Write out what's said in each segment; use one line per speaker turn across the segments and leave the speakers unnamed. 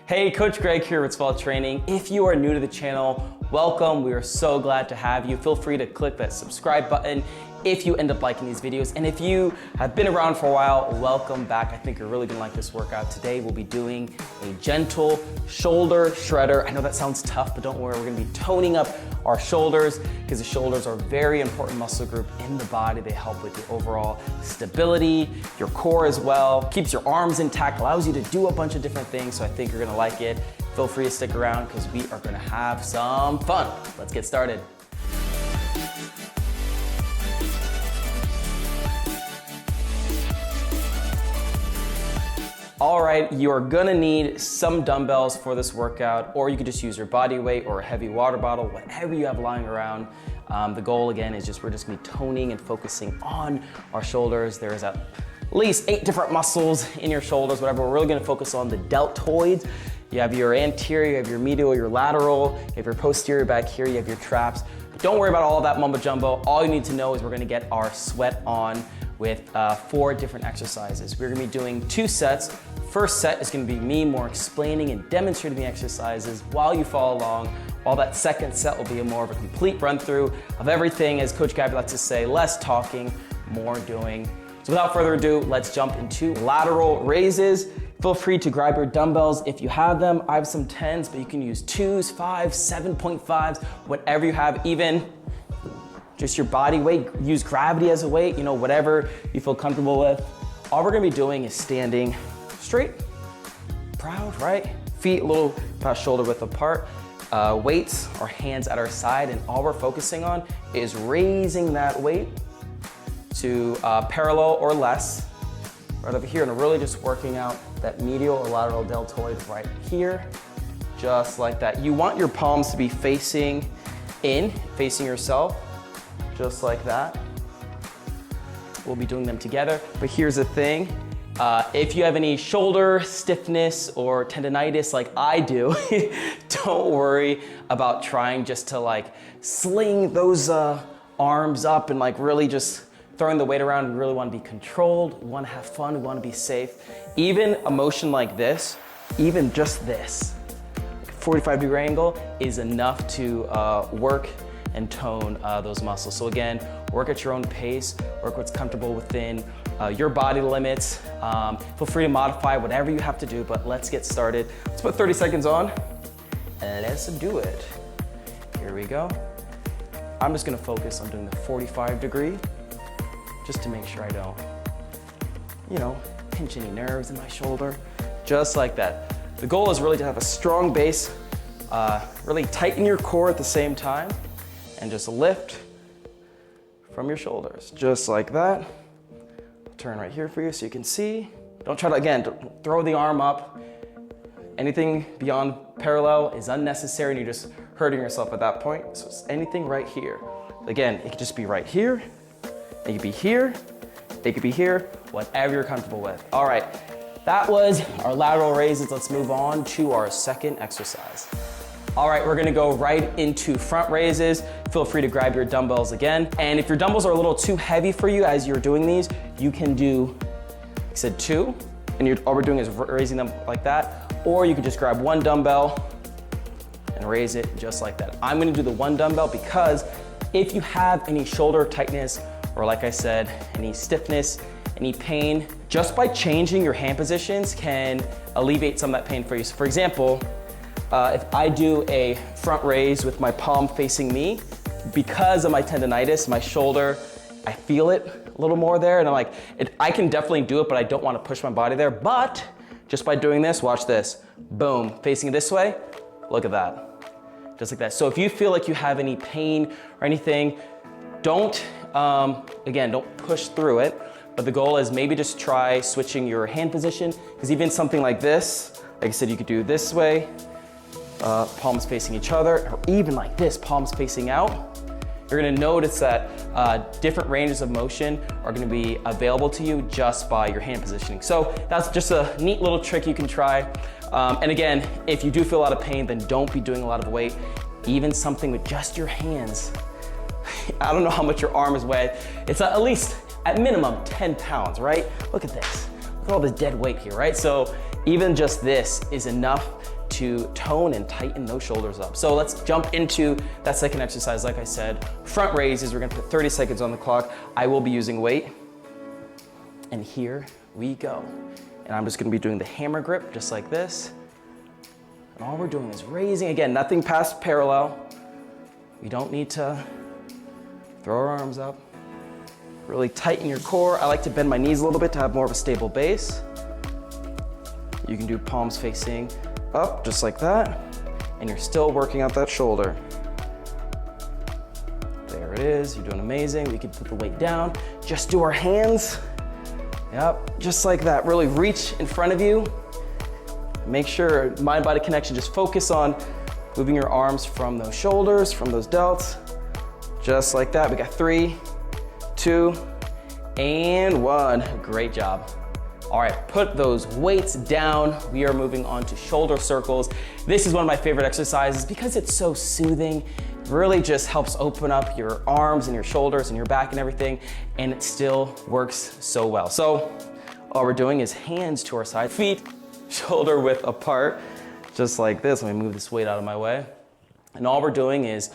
Hey, Coach Greg here with Swell Training. If you are new to the channel, welcome. We are so glad to have you. Feel free to click that subscribe button if you end up liking these videos. And if you have been around for a while, welcome back. I think you're really gonna like this workout. Today we'll be doing a gentle shoulder shredder. I know that sounds tough, but don't worry, we're gonna be toning up our shoulders because the shoulders are a very important muscle group in the body. They help with your overall stability, your core as well, keeps your arms intact, allows you to do a bunch of different things. So I think you're gonna like it. Feel free to stick around because we are gonna have some fun. Let's get started. All right, you're gonna need some dumbbells for this workout, or you could just use your body weight or a heavy water bottle, whatever you have lying around. The goal again is we're just gonna be toning and focusing on our shoulders. There's at least 8 different muscles in your shoulders, whatever. We're really gonna focus on the deltoids. You have your anterior, you have your medial, your lateral, you have your posterior back here, you have your traps. But don't worry about all of that mumbo jumbo. All you need to know is we're gonna get our sweat on with 4 different exercises. We're gonna be doing 2 sets. First set is gonna be me more explaining and demonstrating the exercises while you follow along, while that second set will be more of a complete run through of everything, as Coach Gabby likes to say, less talking, more doing. So without further ado, let's jump into lateral raises. Feel free to grab your dumbbells if you have them. I have some 10s, but you can use 2s, 5s, 7.5s, whatever you have, even just your body weight, use gravity as a weight, you know, whatever you feel comfortable with. All we're gonna be doing is standing straight, proud, right? Feet a little about shoulder width apart. Weights or hands at our side, and all we're focusing on is raising that weight to parallel or less, right over here, and really just working out that medial or lateral deltoid right here, just like that. You want your palms to be facing in, facing yourself, just like that. We'll be doing them together, but here's the thing. If you have any shoulder stiffness or tendonitis like I do, don't worry about trying just to like sling those arms up and like really just throwing the weight around. We really want to be controlled, we want to have fun, we want to be safe. Even a motion like this, even just this, 45-degree angle is enough to work and tone those muscles. So again, work at your own pace, work what's comfortable within your body limits. Feel free to modify whatever you have to do, but let's get started. Let's put 30 seconds on and let's do it. Here we go. I'm just gonna focus on doing the 45-degree just to make sure I don't, you know, pinch any nerves in my shoulder, just like that. The goal is really to have a strong base, really tighten your core at the same time, and just lift from your shoulders, just like that. I'll turn right here for you so you can see. Don't try to, again, don't throw the arm up. Anything beyond parallel is unnecessary and you're just hurting yourself at that point. So it's anything right here. Again, it could just be right here, it could be here, it could be here, whatever you're comfortable with. All right, that was our lateral raises. Let's move on to our second exercise. All right, we're gonna go right into front raises. Feel free to grab your dumbbells again. And if your dumbbells are a little too heavy for you as you're doing these, you can do, like I said, 2, and all we're doing is raising them like that. Or you could just grab 1 dumbbell and raise it just like that. I'm gonna do the 1 dumbbell because if you have any shoulder tightness, or like I said, any stiffness, any pain, just by changing your hand positions can alleviate some of that pain for you. So for example, if I do a front raise with my palm facing me, because of my tendonitis, my shoulder, I feel it a little more there, and I'm like, I can definitely do it, but I don't want to push my body there. But just by doing this, watch this, boom, facing it this way, look at that, just like that. So if you feel like you have any pain or anything, don't, again, don't push through it, but the goal is maybe just try switching your hand position, because even something like this, like I said, you could do this way, palms facing each other, or even like this, palms facing out. You're gonna notice that different ranges of motion are gonna be available to you just by your hand positioning. So that's just a neat little trick you can try. And again, if you do feel a lot of pain, then don't be doing a lot of weight. Even something with just your hands. I don't know how much your arm is weighed. It's at least, at minimum, 10 pounds, right? Look at this. Look at all this dead weight here, right? So Even just this is enough to tone and tighten those shoulders up. So let's jump into that second exercise. Like I said, front raises, we're gonna put 30 seconds on the clock. I will be using weight. And here we go. And I'm just gonna be doing the hammer grip, just like this. And all we're doing is raising, again, nothing past parallel. We don't need to throw our arms up. Really tighten your core. I like to bend my knees a little bit to have more of a stable base. You can do palms facing up, just like that. And you're still working out that shoulder. There it is, you're doing amazing. We can put the weight down. Just do our hands. Yep, just like that. Really reach in front of you. Make sure mind-body connection, just focus on moving your arms from those shoulders, from those delts. Just like that. We got 3, 2, and 1. Great job. All right, put those weights down. We are moving on to shoulder circles. This is one of my favorite exercises because it's so soothing. It really just helps open up your arms and your shoulders and your back and everything, and it still works so well. So all we're doing is hands to our side, feet shoulder width apart, just like this. Let me move this weight out of my way. And all we're doing is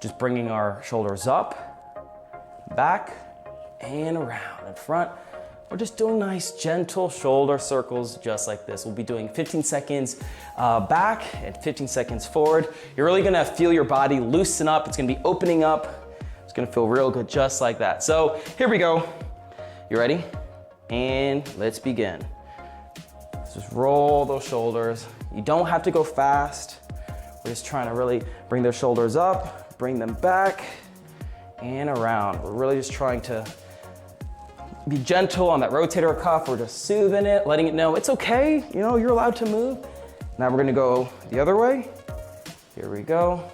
just bringing our shoulders up, back, and around in front. We're just doing nice, gentle shoulder circles just like this. We'll be doing 15 seconds back and 15 seconds forward. You're really gonna feel your body loosen up. It's gonna be opening up. It's gonna feel real good just like that. So here we go. You ready? And let's begin. Just roll those shoulders. You don't have to go fast. We're just trying to really bring those shoulders up, bring them back and around. We're really just trying to be gentle on that rotator cuff. We're just soothing it, letting it know it's okay. You know, you're allowed to move. Now we're gonna go the other way. Here we go.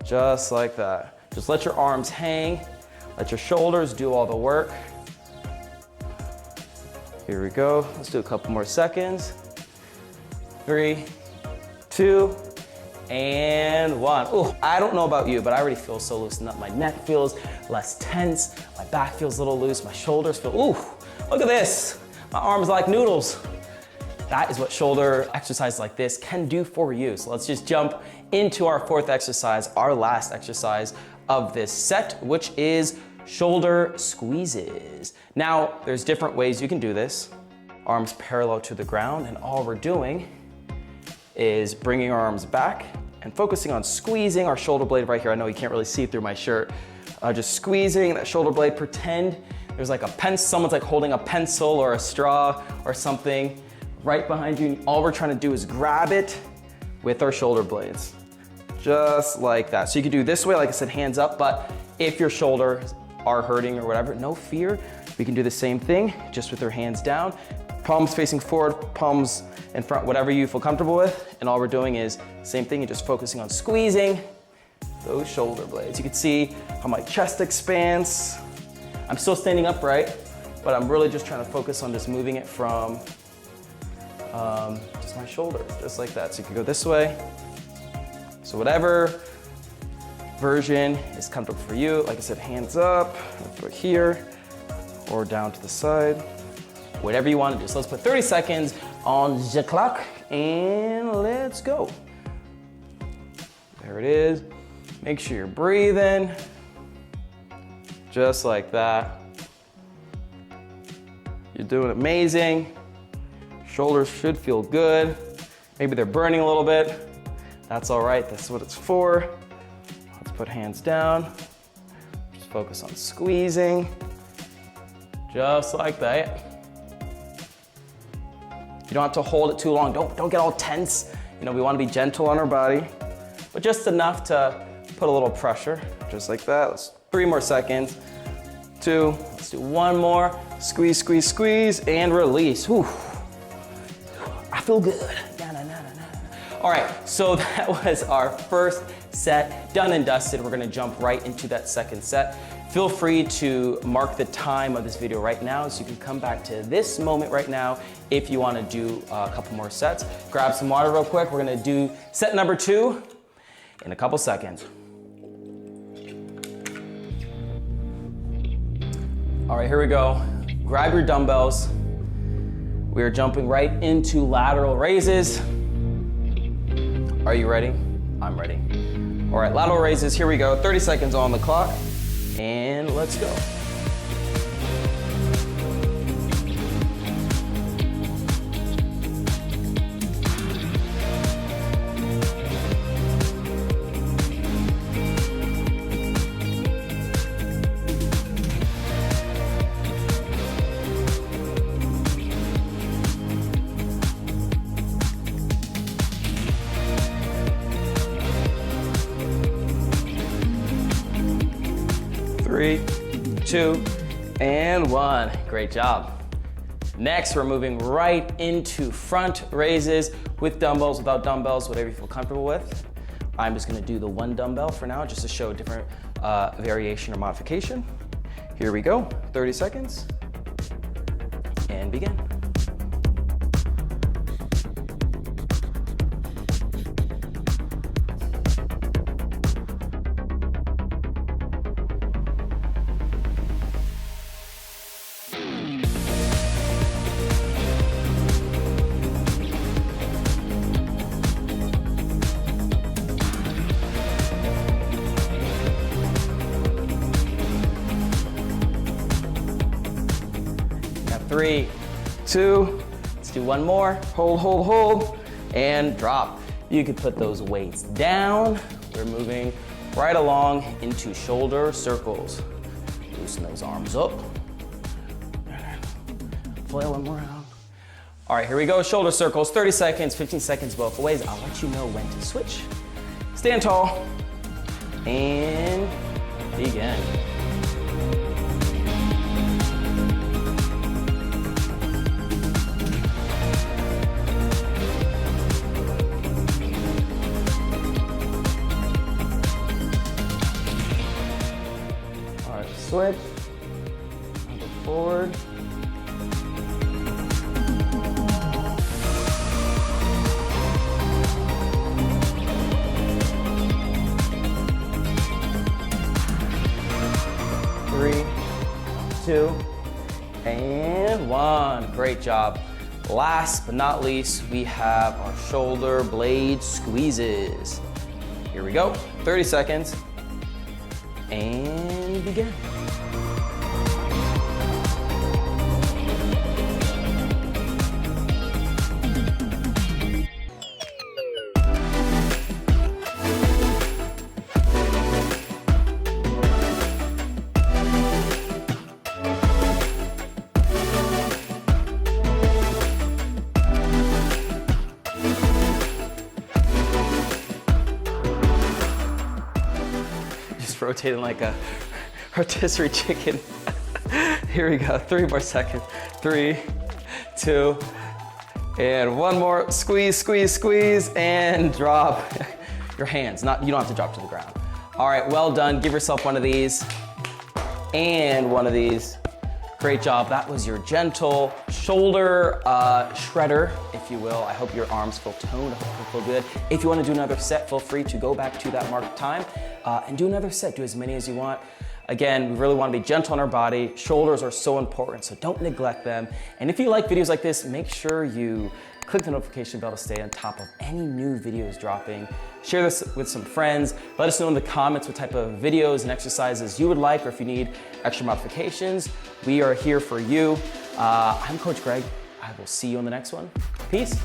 Just like that. Just let your arms hang. Let your shoulders do all the work. Here we go. Let's do a couple more seconds. 3, 2, and 1. Ooh, I don't know about you, but I already feel so loosened up. My neck feels less tense. My back feels a little loose. My shoulders feel, ooh, look at this. My arms are like noodles. That is what shoulder exercise like this can do for you. So let's just jump into our fourth exercise, our last exercise of this set, which is shoulder squeezes. Now, there's different ways you can do this. Arms parallel to the ground, and all we're doing is bringing our arms back and focusing on squeezing our shoulder blade right here. I know you can't really see through my shirt. Just squeezing that shoulder blade. Pretend there's like a pencil, someone's like holding a pencil or a straw or something right behind you. And all we're trying to do is grab it with our shoulder blades. Just like that. So you can do this way, like I said, hands up, but if your shoulders are hurting or whatever, no fear. We can do the same thing, just with our hands down. Palms facing forward, palms in front, whatever you feel comfortable with. And all we're doing is same thing, and just focusing on squeezing those shoulder blades. You can see how my chest expands. I'm still standing upright, but I'm really just trying to focus on just moving it from just my shoulders, just like that. So you can go this way. So whatever version is comfortable for you. Like I said, hands up, right here, or down to the side. Whatever you want to do. So let's put 30 seconds on the clock and let's go. There it is. Make sure you're breathing. Just like that. You're doing amazing. Shoulders should feel good. Maybe they're burning a little bit. That's all right, that's what it's for. Let's put hands down. Just focus on squeezing. Just like that. You don't have to hold it too long. Don't get all tense. You know, we want to be gentle on our body, but just enough to put a little pressure, just like that. Let's 3 more seconds. 2, let's do 1 more. Squeeze, squeeze, squeeze, and release. Whew. I feel good. All right, so that was our first set done and dusted. We're gonna jump right into that second set. Feel free to mark the time of this video right now, so you can come back to this moment right now if you wanna do a couple more sets. Grab some water real quick. We're gonna do set number 2 in a couple seconds. All right, here we go. Grab your dumbbells. We're jumping right into lateral raises. Are you ready? I'm ready. All right, lateral raises, here we go. 30 seconds on the clock, and let's go. Three, two, and one. Great job. Next, we're moving right into front raises with dumbbells, without dumbbells, whatever you feel comfortable with. I'm just gonna do the one dumbbell for now, just to show a different variation or modification. Here we go, 30 seconds, and begin. Three, two, let's do one more. Hold, hold, hold, and drop. You could put those weights down. We're moving right along into shoulder circles. Loosen those arms up. Flail one more out. All right, here we go, shoulder circles, 30 seconds, 15 seconds both ways. I'll let you know when to switch. Stand tall, and begin. Switch, go forward. Three, two, and one. Great job. Last but not least, we have our shoulder blade squeezes. Here we go, 30 seconds, and begin. Rotating like a rotisserie chicken. Here we go, 3 more seconds. 3, 2, and one more. Squeeze, squeeze, squeeze, and drop your hands. You don't have to drop to the ground. All right, well done. Give yourself one of these and one of these. Great job. That was your gentle shoulder shredder, if you will. I hope your arms feel toned. I hope you feel good. If you want to do another set, feel free to go back to that marked time and do another set. Do as many as you want. Again, we really want to be gentle on our body. Shoulders are so important, so don't neglect them. And if you like videos like this, make sure you click the notification bell to stay on top of any new videos dropping. Share this with some friends. Let us know in the comments what type of videos and exercises you would like, or if you need extra modifications. We are here for you. I'm Coach Greg. I will see you on the next one. Peace.